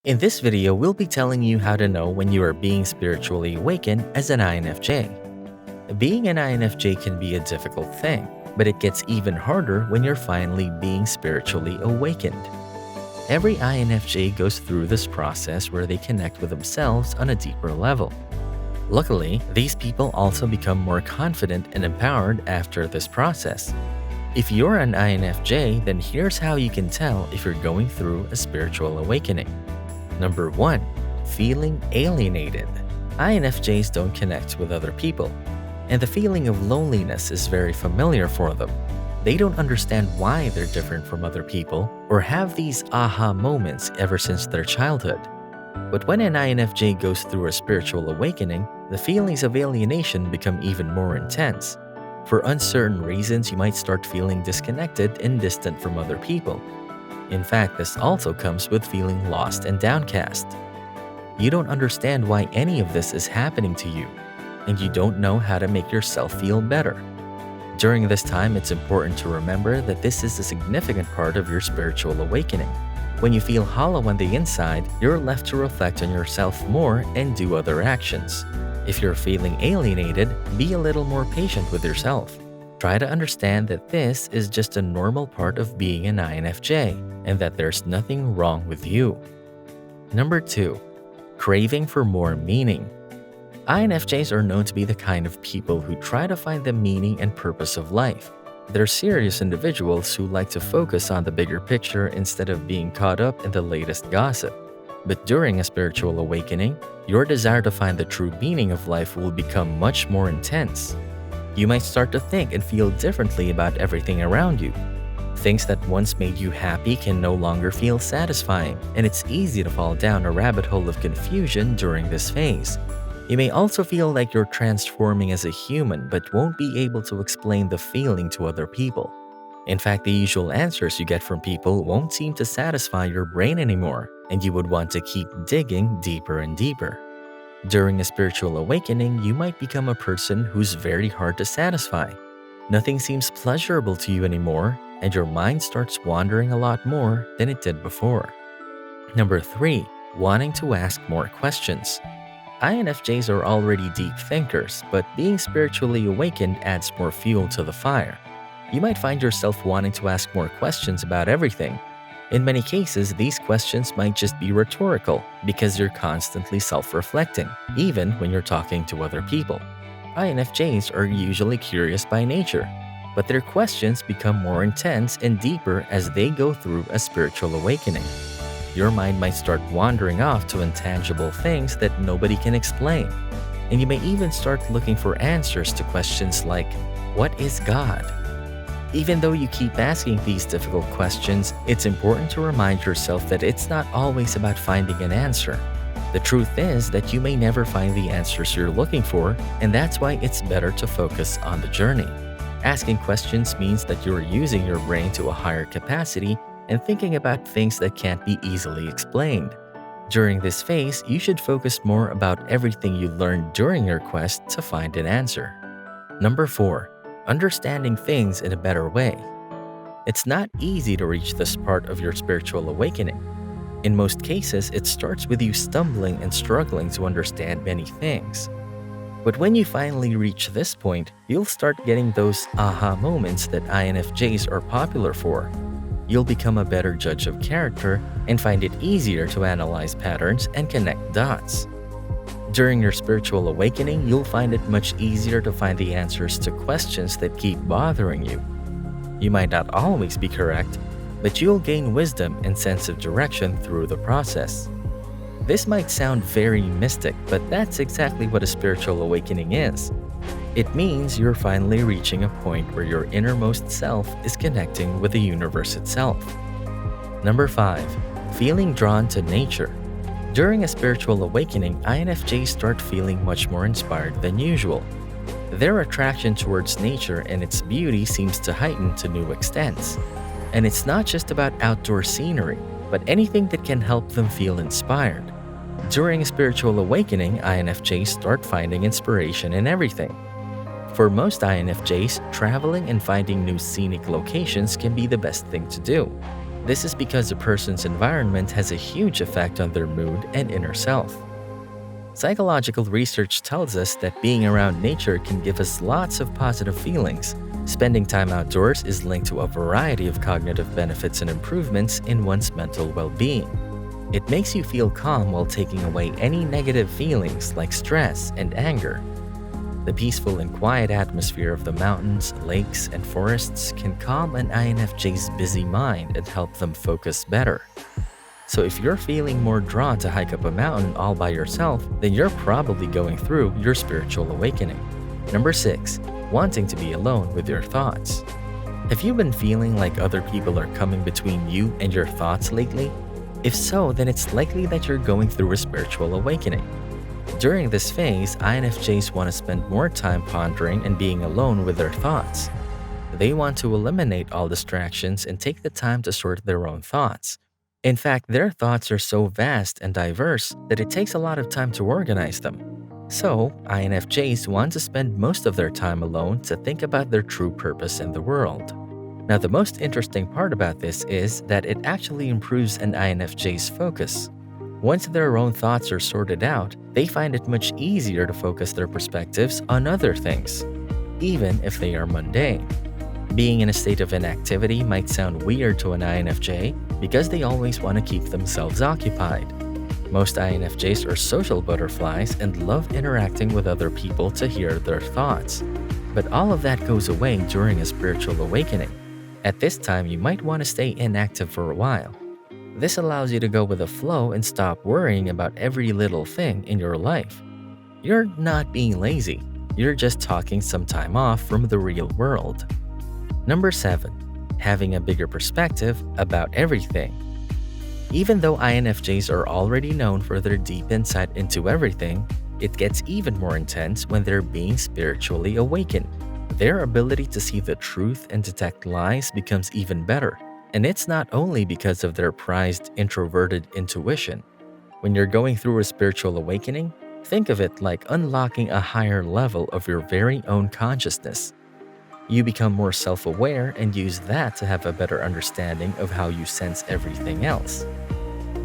In this video, we'll be telling you how to know when you are being spiritually awakened as an INFJ. Being an INFJ can be a difficult thing, but it gets even harder when you're finally being spiritually awakened. Every INFJ goes through this process where they connect with themselves on a deeper level. Luckily, these people also become more confident and empowered after this process. If you're an INFJ, then here's how you can tell if you're going through a spiritual awakening. Number 1. Feeling alienated. INFJs don't connect with other people, and the feeling of loneliness is very familiar for them. They don't understand why they're different from other people or have these aha moments ever since their childhood. But when an INFJ goes through a spiritual awakening, the feelings of alienation become even more intense. For uncertain reasons, you might start feeling disconnected and distant from other people. In fact, this also comes with feeling lost and downcast. You don't understand why any of this is happening to you, and you don't know how to make yourself feel better. During this time, it's important to remember that this is a significant part of your spiritual awakening. When you feel hollow on the inside, you're left to reflect on yourself more and do other actions. If you're feeling alienated, be a little more patient with yourself. Try to understand that this is just a normal part of being an INFJ and that there's nothing wrong with you. Number 2. Craving for more meaning. INFJs are known to be the kind of people who try to find the meaning and purpose of life. They're serious individuals who like to focus on the bigger picture instead of being caught up in the latest gossip. But during a spiritual awakening, your desire to find the true meaning of life will become much more intense. You might start to think and feel differently about everything around you. Things that once made you happy can no longer feel satisfying, and it's easy to fall down a rabbit hole of confusion during this phase. You may also feel like you're transforming as a human but won't be able to explain the feeling to other people. In fact, the usual answers you get from people won't seem to satisfy your brain anymore, and you would want to keep digging deeper and deeper. During a spiritual awakening, you might become a person who's very hard to satisfy. Nothing seems pleasurable to you anymore, and your mind starts wandering a lot more than it did before. Number 3. Wanting to ask more questions. INFJs are already deep thinkers, but being spiritually awakened adds more fuel to the fire. You might find yourself wanting to ask more questions about everything. In many cases, these questions might just be rhetorical because you're constantly self-reflecting, even when you're talking to other people. INFJs are usually curious by nature, but their questions become more intense and deeper as they go through a spiritual awakening. Your mind might start wandering off to intangible things that nobody can explain, and you may even start looking for answers to questions like, "What is God?" Even though you keep asking these difficult questions, it's important to remind yourself that it's not always about finding an answer. The truth is that you may never find the answers you're looking for, and that's why it's better to focus on the journey. Asking questions means that you're using your brain to a higher capacity and thinking about things that can't be easily explained. During this phase, you should focus more about everything you learned during your quest to find an answer. Number 4. Understanding things in a better way. It's not easy to reach this part of your spiritual awakening. In most cases, it starts with you stumbling and struggling to understand many things. But when you finally reach this point, you'll start getting those aha moments that INFJs are popular for. You'll become a better judge of character and find it easier to analyze patterns and connect dots. During your spiritual awakening, you'll find it much easier to find the answers to questions that keep bothering you. You might not always be correct, but you'll gain wisdom and sense of direction through the process. This might sound very mystic, but that's exactly what a spiritual awakening is. It means you're finally reaching a point where your innermost self is connecting with the universe itself. Number 5. Feeling drawn to nature. During a spiritual awakening, INFJs start feeling much more inspired than usual. Their attraction towards nature and its beauty seems to heighten to new extents. And it's not just about outdoor scenery, but anything that can help them feel inspired. During a spiritual awakening, INFJs start finding inspiration in everything. For most INFJs, traveling and finding new scenic locations can be the best thing to do. This is because a person's environment has a huge effect on their mood and inner self. Psychological research tells us that being around nature can give us lots of positive feelings. Spending time outdoors is linked to a variety of cognitive benefits and improvements in one's mental well being. It makes you feel calm while taking away any negative feelings like stress and anger. The peaceful and quiet atmosphere of the mountains, lakes, and forests can calm an INFJ's busy mind and help them focus better. So if you're feeling more drawn to hike up a mountain all by yourself, then you're probably going through your spiritual awakening. Number 6. Wanting to be alone with your thoughts. Have you been feeling like other people are coming between you and your thoughts lately? If so, then it's likely that you're going through a spiritual awakening. During this phase, INFJs want to spend more time pondering and being alone with their thoughts. They want to eliminate all distractions and take the time to sort their own thoughts. In fact, their thoughts are so vast and diverse that it takes a lot of time to organize them. So, INFJs want to spend most of their time alone to think about their true purpose in the world. Now, the most interesting part about this is that it actually improves an INFJ's focus. Once their own thoughts are sorted out, they find it much easier to focus their perspectives on other things, even if they are mundane. Being in a state of inactivity might sound weird to an INFJ because they always want to keep themselves occupied. Most INFJs are social butterflies and love interacting with other people to hear their thoughts. But all of that goes away during a spiritual awakening. At this time, you might want to stay inactive for a while. This allows you to go with the flow and stop worrying about every little thing in your life. You're not being lazy, you're just taking some time off from the real world. Number 7. Having a bigger perspective about everything. Even though INFJs are already known for their deep insight into everything, it gets even more intense when they're being spiritually awakened. Their ability to see the truth and detect lies becomes even better. And it's not only because of their prized introverted intuition. When you're going through a spiritual awakening, think of it like unlocking a higher level of your very own consciousness. You become more self-aware and use that to have a better understanding of how you sense everything else.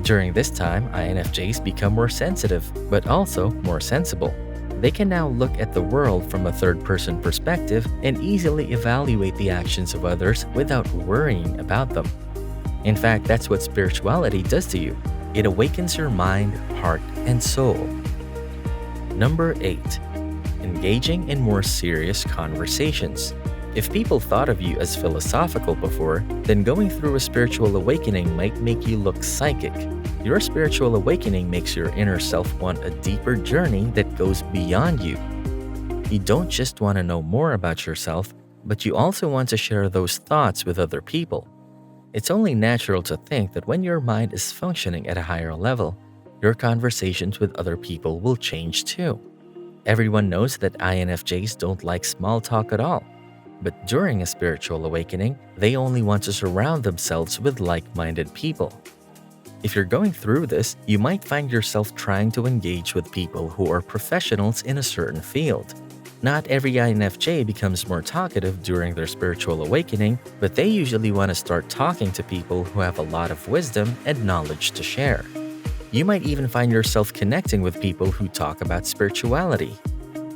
During this time, INFJs become more sensitive, but also more sensible. They can now look at the world from a third-person perspective and easily evaluate the actions of others without worrying about them. In fact, that's what spirituality does to you. It awakens your mind, heart, and soul. Number 8. Engaging in more serious conversations. If people thought of you as philosophical before, then going through a spiritual awakening might make you look psychic. Your spiritual awakening makes your inner self want a deeper journey that goes beyond you. You don't just want to know more about yourself, but you also want to share those thoughts with other people. It's only natural to think that when your mind is functioning at a higher level, your conversations with other people will change too. Everyone knows that INFJs don't like small talk at all. But during a spiritual awakening, they only want to surround themselves with like-minded people. If you're going through this, you might find yourself trying to engage with people who are professionals in a certain field. Not every INFJ becomes more talkative during their spiritual awakening, but they usually want to start talking to people who have a lot of wisdom and knowledge to share. You might even find yourself connecting with people who talk about spirituality.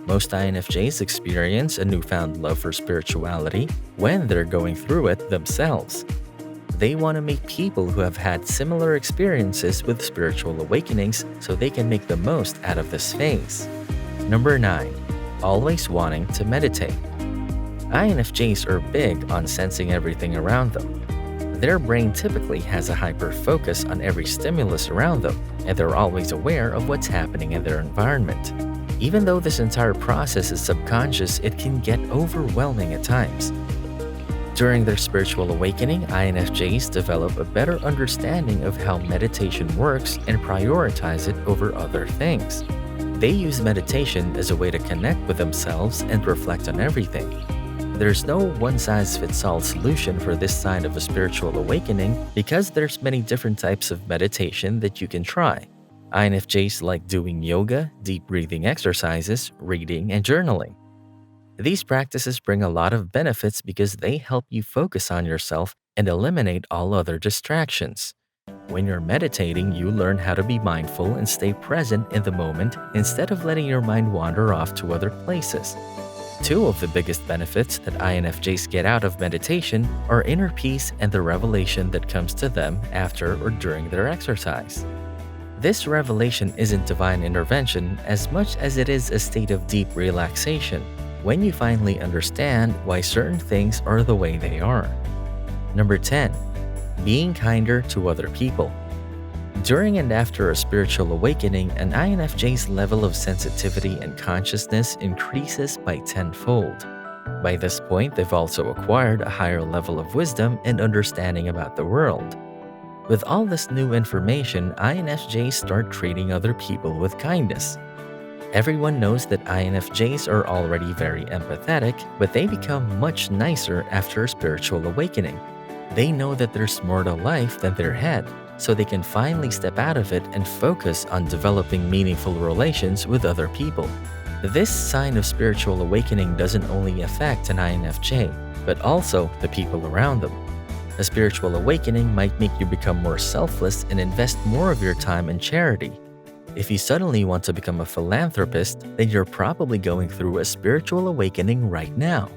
Most INFJs experience a newfound love for spirituality when they're going through it themselves. They want to meet people who have had similar experiences with spiritual awakenings so they can make the most out of this phase. Number 9. Always wanting to meditate. INFJs are big on sensing everything around them. Their brain typically has a hyper-focus on every stimulus around them, and they're always aware of what's happening in their environment. Even though this entire process is subconscious, it can get overwhelming at times. During their spiritual awakening, INFJs develop a better understanding of how meditation works and prioritize it over other things. They use meditation as a way to connect with themselves and reflect on everything. There's no one-size-fits-all solution for this sign of a spiritual awakening because there's many different types of meditation that you can try. INFJs like doing yoga, deep breathing exercises, reading, and journaling. These practices bring a lot of benefits because they help you focus on yourself and eliminate all other distractions. When you're meditating, you learn how to be mindful and stay present in the moment instead of letting your mind wander off to other places. Two of the biggest benefits that INFJs get out of meditation are inner peace and the revelation that comes to them after or during their exercise. This revelation isn't divine intervention as much as it is a state of deep relaxation when you finally understand why certain things are the way they are. Number 10. Being kinder to other people. During and after a spiritual awakening, an INFJ's level of sensitivity and consciousness increases by tenfold. By this point, they've also acquired a higher level of wisdom and understanding about the world. With all this new information, INFJs start treating other people with kindness. Everyone knows that INFJs are already very empathetic, but they become much nicer after a spiritual awakening. They know that there's more to life than their head, so they can finally step out of it and focus on developing meaningful relations with other people. This sign of spiritual awakening doesn't only affect an INFJ, but also the people around them. A spiritual awakening might make you become more selfless and invest more of your time in charity. If you suddenly want to become a philanthropist, then you're probably going through a spiritual awakening right now.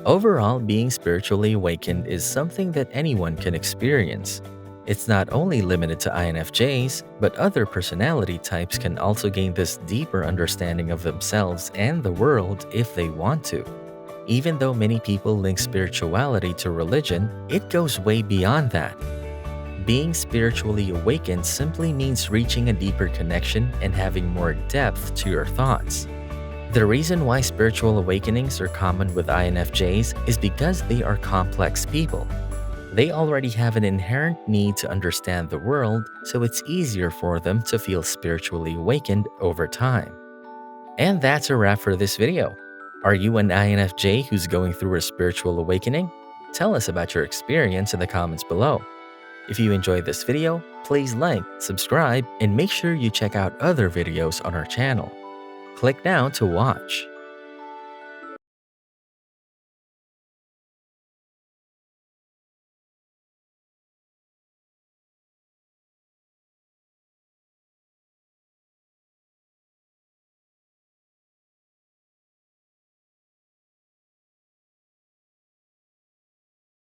Overall, being spiritually awakened is something that anyone can experience. It's not only limited to INFJs, but other personality types can also gain this deeper understanding of themselves and the world if they want to. Even though many people link spirituality to religion, it goes way beyond that. Being spiritually awakened simply means reaching a deeper connection and having more depth to your thoughts. The reason why spiritual awakenings are common with INFJs is because they are complex people. They already have an inherent need to understand the world, so it's easier for them to feel spiritually awakened over time. And that's a wrap for this video. Are you an INFJ who's going through a spiritual awakening? Tell us about your experience in the comments below. If you enjoyed this video, please like, subscribe, and make sure you check out other videos on our channel. Click now to watch.